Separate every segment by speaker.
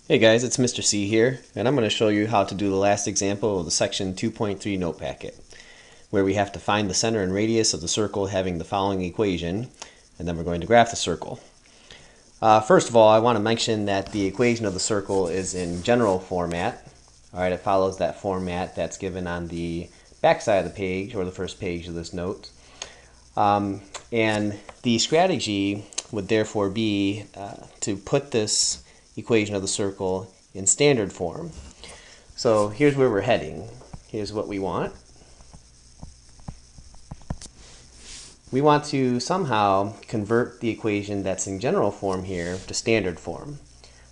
Speaker 1: Hey guys, it's Mr. C here, and I'm going to show you how to do the last example of the section 2.3 note packet, where we have to find the center and radius of the circle having the following equation, and then we're going to graph the circle. First of all, I want to mention that the equation of the circle is in general format. Alright, it follows that format that's given on the back side of the page, or the first page of this note. And the strategy would therefore be to put this equation of the circle in standard form. So here's where we're heading. Here's what we want. We want to somehow convert the equation that's in general form here to standard form.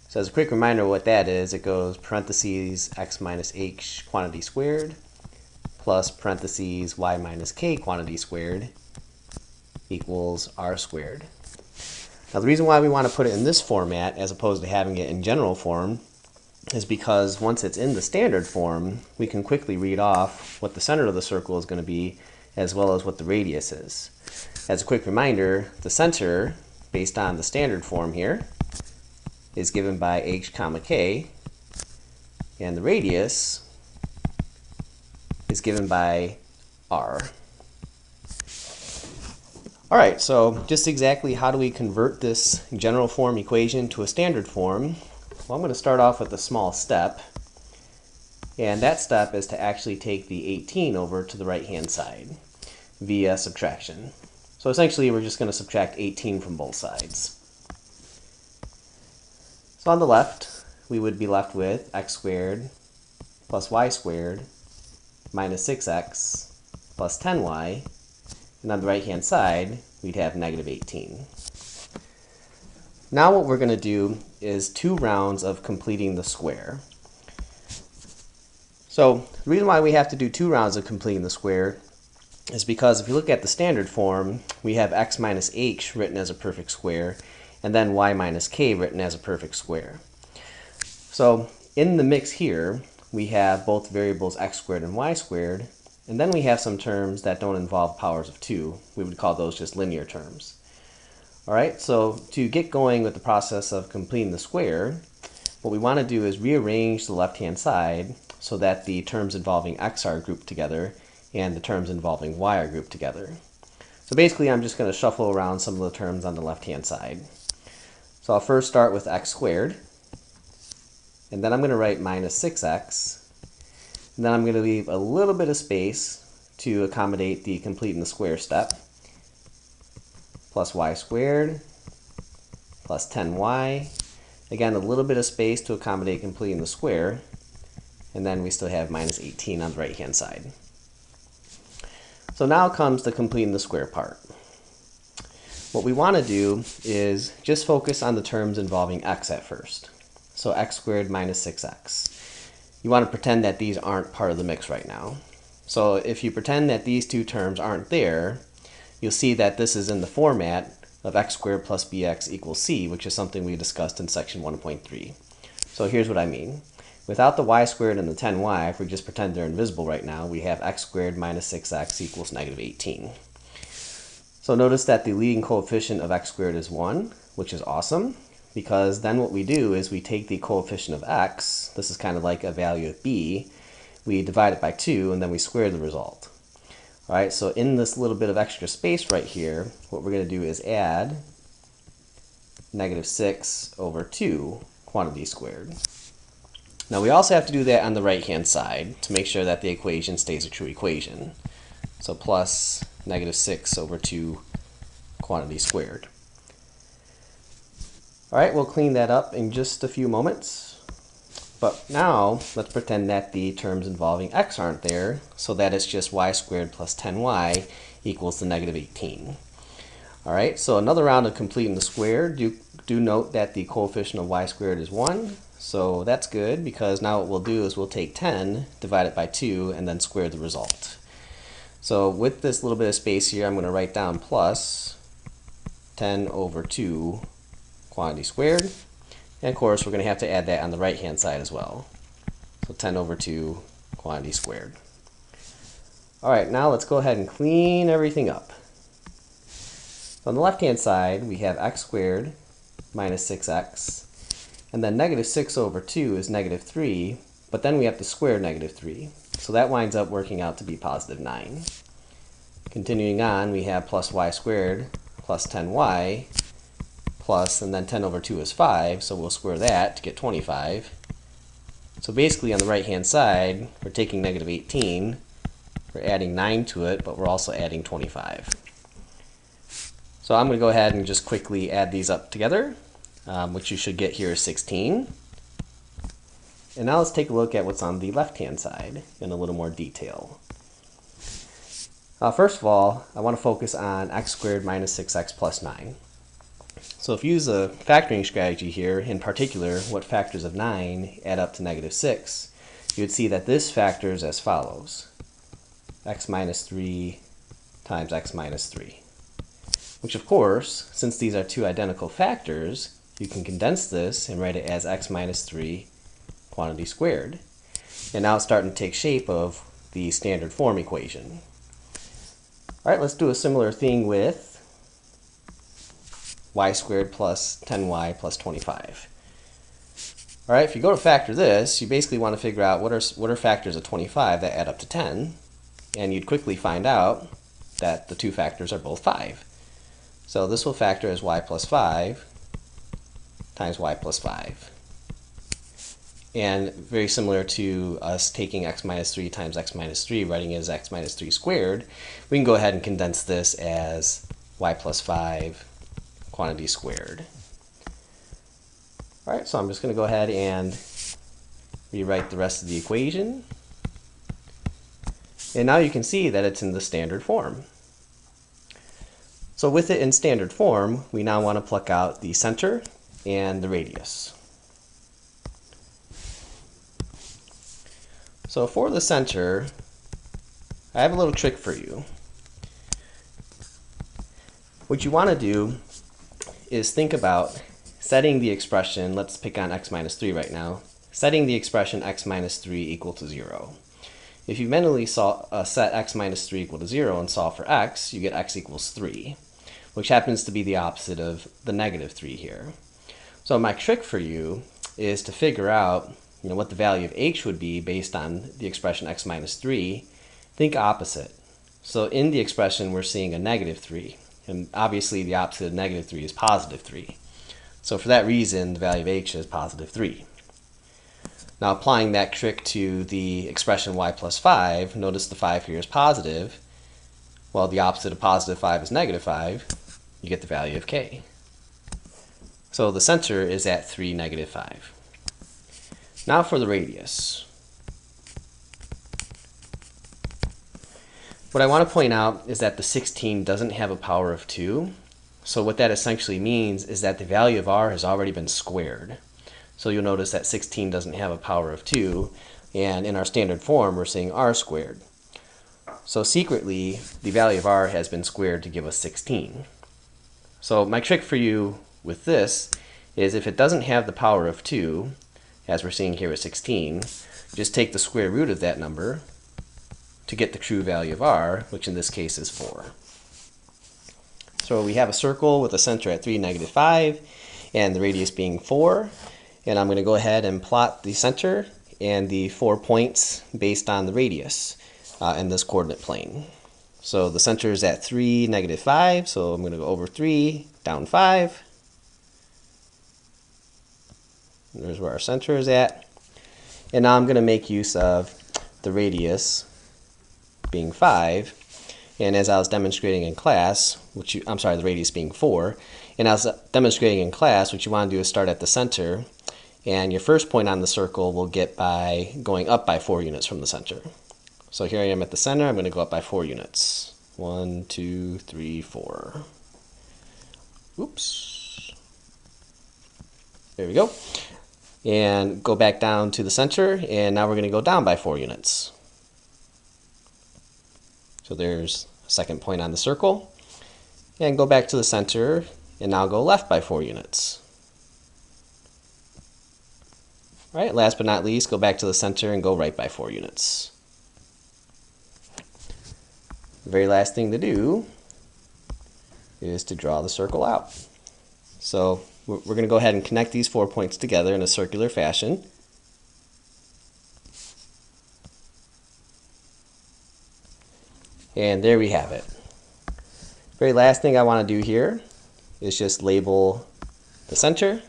Speaker 1: So as a quick reminder what that is, it goes parentheses x minus h quantity squared plus parentheses y minus k quantity squared equals r squared. Now the reason why we want to put it in this format as opposed to having it in general form is because once it's in the standard form, we can quickly read off what the center of the circle is going to be as well as what the radius is. As a quick reminder, the center, based on the standard form here, is given by h comma k, and the radius is given by r. Alright, so just exactly how do we convert this general form equation to a standard form? Well, I'm going to start off with a small step, and that step is to actually take the 18 over to the right hand side via subtraction. So essentially we're just going to subtract 18 from both sides. So on the left we would be left with x squared plus y squared minus 6x plus 10y. And on the right hand side, we'd have negative 18. Now what we're going to do is 2 rounds of completing the square. So the reason why we have to do 2 rounds of completing the square is because if you look at the standard form, we have x minus h written as a perfect square, and then y minus k written as a perfect square. So in the mix here, we have both variables x squared and y squared, and then we have some terms that don't involve powers of 2. We would call those just linear terms. Alright, so to get going with the process of completing the square, what we want to do is rearrange the left-hand side so that the terms involving x are grouped together and the terms involving y are grouped together. So basically I'm just going to shuffle around some of the terms on the left-hand side. So I'll first start with x squared, and then I'm going to write minus 6x. And then I'm going to leave a little bit of space to accommodate the completing the square step. Plus y squared plus 10y. Again, a little bit of space to accommodate completing the square. And then we still have minus 18 on the right hand side. So now comes the completing the square part. What we want to do is just focus on the terms involving x at first. So x squared minus 6x. You want to pretend that these aren't part of the mix right now. So if you pretend that these two terms aren't there, you'll see that this is in the format of x squared plus bx equals c, which is something we discussed in section 1.3. So here's what I mean. Without the y squared and the 10y, if we just pretend they're invisible right now, we have x squared minus 6x equals negative 18. So notice that the leading coefficient of x squared is 1, which is awesome, because then what we do is we take the coefficient of x, this is kind of like a value of b, we divide it by 2, and then we square the result. Alright, so in this little bit of extra space right here, what we're going to do is add negative 6 over 2 quantity squared. Now we also have to do that on the right hand side to make sure that the equation stays a true equation. So plus negative 6 over 2 quantity squared. Alright, we'll clean that up in just a few moments. But now, let's pretend that the terms involving x aren't there, so that it's just y squared plus 10y equals the negative 18. Alright, so another round of completing the square. Do note that the coefficient of y squared is 1, so that's good, because now what we'll do is we'll take 10, divide it by 2, and then square the result. So with this little bit of space here, I'm going to write down plus 10 over 2 quantity squared, and of course we're going to have to add that on the right hand side as well. So 10 over 2 quantity squared. Alright, now let's go ahead and clean everything up. So on the left hand side we have x squared minus 6x, And then negative 6 over 2 is negative 3, but then we have to square negative 3. So that winds up working out to be positive 9. Continuing on, we have plus y squared plus 10y plus, and then 10 over 2 is 5, so we'll square that to get 25. So basically on the right-hand side, we're taking negative 18, we're adding 9 to it, but we're also adding 25. So I'm going to go ahead and just quickly add these up together. What you should get here is 16. And now let's take a look at what's on the left-hand side in a little more detail. First of all, I want to focus on x squared minus 6x plus 9. So if you use a factoring strategy here, in particular, what factors of 9 add up to negative 6, you would see that this factors as follows. X minus 3 times x minus 3. Which of course, since these are two identical factors, you can condense this and write it as x minus 3 quantity squared. And now it's starting to take shape of the standard form equation. Alright, let's do a similar thing with y squared plus 10y plus 25. Alright, if you go to factor this, you basically want to figure out what are factors of 25 that add up to 10, and you'd quickly find out that the two factors are both 5. So this will factor as y plus 5 times y plus 5. And very similar to us taking x minus 3 times x minus 3, writing it as x minus 3 squared, we can go ahead and condense this as y plus 5 quantity squared. Alright, so I'm just going to go ahead and rewrite the rest of the equation. And now you can see that it's in the standard form. So with it in standard form, we now want to pluck out the center and the radius. So for the center, I have a little trick for you. What you want to do is think about setting the expression, let's pick on x minus 3 right now, setting the expression x minus 3 equal to 0. If you mentally set x minus 3 equal to 0 and solve for x, you get x equals 3, which happens to be the opposite of the negative 3 here. So my trick for you is to figure out what the value of h would be based on the expression x minus 3. Think opposite. So in the expression we're seeing a negative 3, and obviously the opposite of negative 3 is positive 3. So for that reason the value of h is positive 3. Now applying that trick to the expression y plus 5, notice the 5 here is positive. Well, the opposite of positive 5 is negative 5. You get the value of k. So the center is at 3, negative 5. Now for the radius. What I want to point out is that the 16 doesn't have a power of 2. So what that essentially means is that the value of r has already been squared. So you'll notice that 16 doesn't have a power of 2, and in our standard form we're saying r squared. So secretly, the value of r has been squared to give us 16. So my trick for you with this is if it doesn't have the power of 2, as we're seeing here at 16, just take the square root of that number to get the true value of r, which in this case is 4. So we have a circle with a center at 3, negative 5, and the radius being 4. And I'm going to go ahead and plot the center and the 4 points based on the radius in this coordinate plane. So the center is at 3, negative 5, so I'm going to go over 3, down 5. There's where our center is at. And now I'm going to make use of the radius being 5. And as I was demonstrating in class, the radius being 4. And as I was demonstrating in class, what you want to do is start at the center. And your first point on the circle will get by going up by 4 units from the center. So here I am at the center. I'm going to go up by 4 units. 1, 2, 3, 4. Oops. There we go. And go back down to the center, and now we're going to go down by 4 units. So there's a second point on the circle. And go back to the center, and now go left by 4 units. All right, last but not least, go back to the center and go right by 4 units. The very last thing to do is to draw the circle out. So we're going to go ahead and connect these 4 points together in a circular fashion. And there we have it. Very last thing I want to do here is just label the center.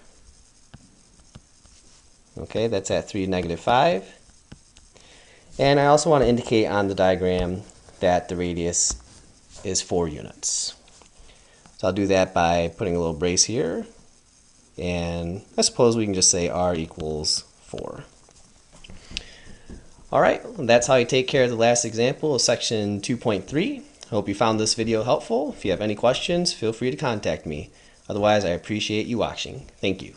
Speaker 1: Okay, that's at 3, -5. And I also want to indicate on the diagram that the radius is 4 units. So I'll do that by putting a little brace here, and I suppose we can just say r equals 4. Alright, that's how you take care of the last example of section 2.3. I hope you found this video helpful. If you have any questions, feel free to contact me. Otherwise, I appreciate you watching. Thank you.